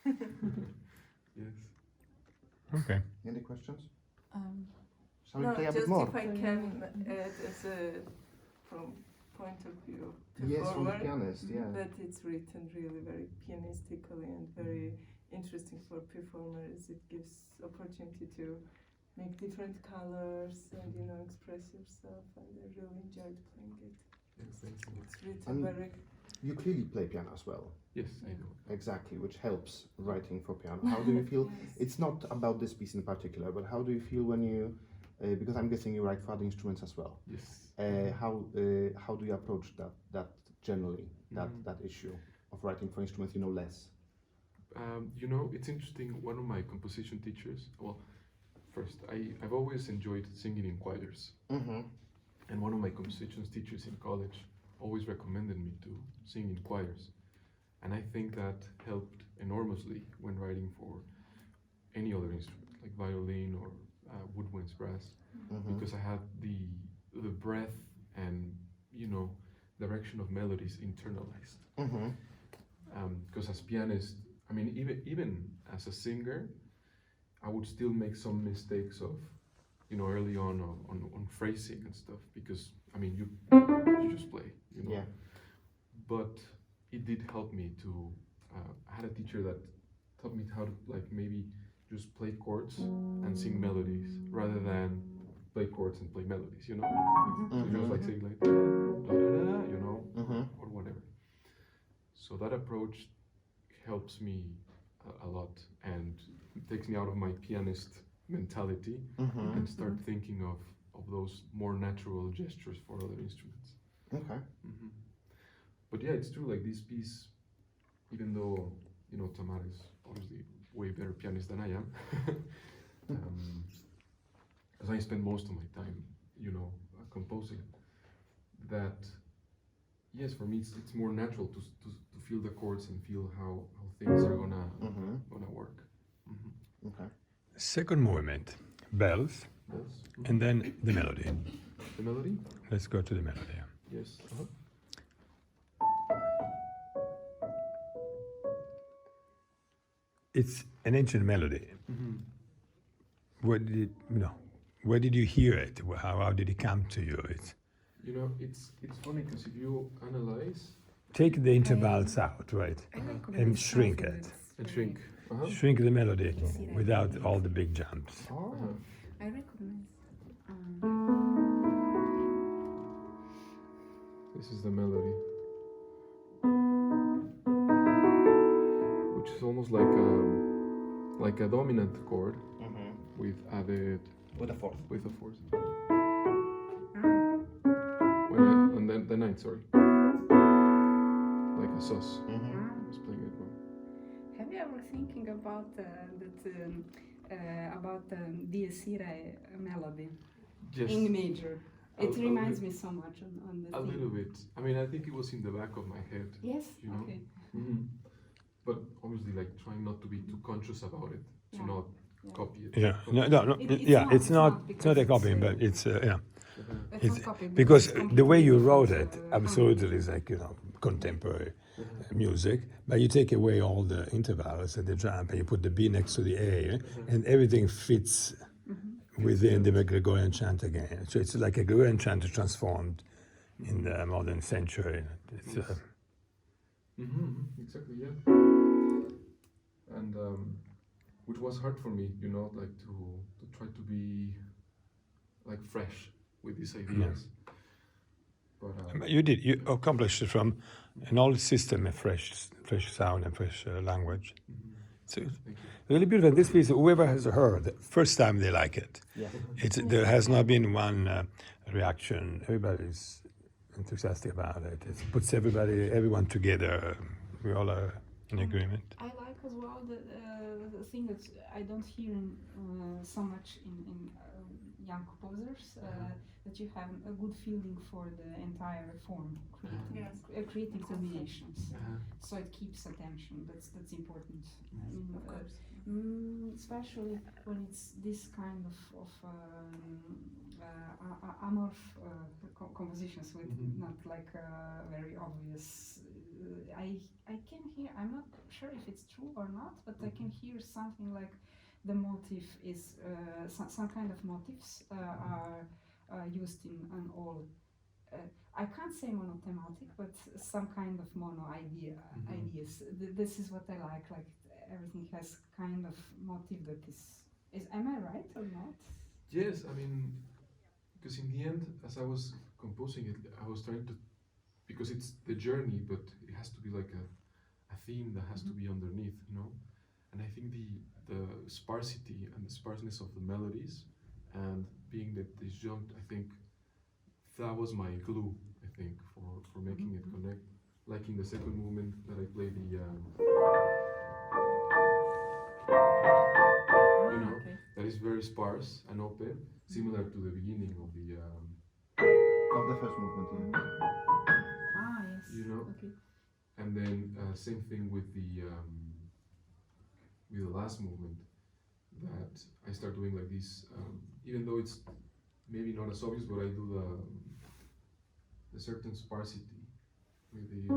Yes. Okay. Any questions? Shall No, we play a bit just more? if I can add as a from point of view of Yes, from the performer, pianist, yeah. that it's written really very pianistically and very interesting for performers. It gives opportunity to make different colors and express yourself, and I really enjoyed playing it. Yes, thank you. It's written And very. you clearly play piano as well. Yes, I do. Exactly, which helps writing for piano. How do you feel? Yes. It's not about this piece in particular, but how do you feel when you, because I'm guessing you write for other instruments as well. Yes. How do you approach that generally, that issue of writing for instruments you know less? It's interesting. One of my composition teachers. Well, first, I've always enjoyed singing in choirs, and one of my composition teachers in college always recommended me to sing in choirs, and I think that helped enormously when writing for any other instrument like violin or woodwinds brass, because I had the breadth and direction of melodies internalized. Because as pianist, I mean, even as a singer, I would still make some mistakes of early on phrasing and stuff, because I mean you just play, Yeah. But it did help me to I had a teacher that taught me how to maybe just play chords and sing melodies rather than play chords and play melodies, So just like saying like da, da, da, or whatever. So that approach helps me a lot and takes me out of my pianist mentality and start thinking of those more natural gestures for other instruments. Okay. But yeah, it's true, like this piece, even though Tamara is obviously way better pianist than I am, because I spend most of my time composing, that yes, for me it's more natural to feel the chords and feel how things are gonna work. Okay. Second movement, bells, Yes. and then the melody. The melody? Let's go to the melody. Yes. It's an ancient melody. Where did you hear it? How did it come to you? It's funny because if you analyze Take the intervals out, right, and shrink it. and shrink. Shrink the melody without all the big jumps. Oh. I recognize. This is the melody, which is almost like a dominant chord with added With a fourth. with a fourth. And then the ninth, sorry, like a sus. I was playing it wrong. Have you ever thinking about Dies Irae melody Yes, in major? It A reminds me so much on the a theme. little bit. I mean, I think it was in the back of my head. Yes. You know? Okay. But obviously, like trying not to be too conscious about it, to Yeah. not copy it. Yeah, no. It's not a copying, but it's yeah. It's not copy, but Because it's the way you wrote completely it, different, absolutely is like contemporary music, but you take away all the intervals and the jump, and you put the B next to the A, and everything fits within the Gregorian chant again. So it's like a Gregorian chant transformed in the modern century. It's, Exactly, yeah. And which was hard for me, like to try to be like fresh with these ideas. But you accomplished it from an old system, a fresh sound and fresh language. So thank you. really beautiful. And this piece, whoever has heard, first time they like it. Yeah. There has not been one reaction. Everybody's enthusiastic about it. It puts everyone together. We all are in agreement. I like as well the thing that I don't hear so much in young composers, that you have a good feeling for the entire form, creating combinations. So it keeps attention. That's important. I mean, Of course. especially when it's this kind of amorph compositions with not like very obvious. I can hear. I'm not sure if it's true or not, but I can hear something like the motif is some kind of motifs are used in all. I can't say monothematic, but some kind of mono ideas. This is what I like. Like everything has kind of motif that is. Am I right or not? Yes, I mean, because in the end, as I was composing it, I was trying to, because it's the journey, but it has to be like a theme that has to be underneath, you know. And I think the sparsity and the sparseness of the melodies, and being that disjunct, I think that was my glue. I think for making it connect. Like in the second movement that I play the. You know, that is very sparse and open, similar to the beginning of the. Of the first movement, yeah. Ah, yes. You know, Okay. and then same thing with the last movement, that I start doing like this, even though it's maybe not as obvious, but I do the certain sparsity with the.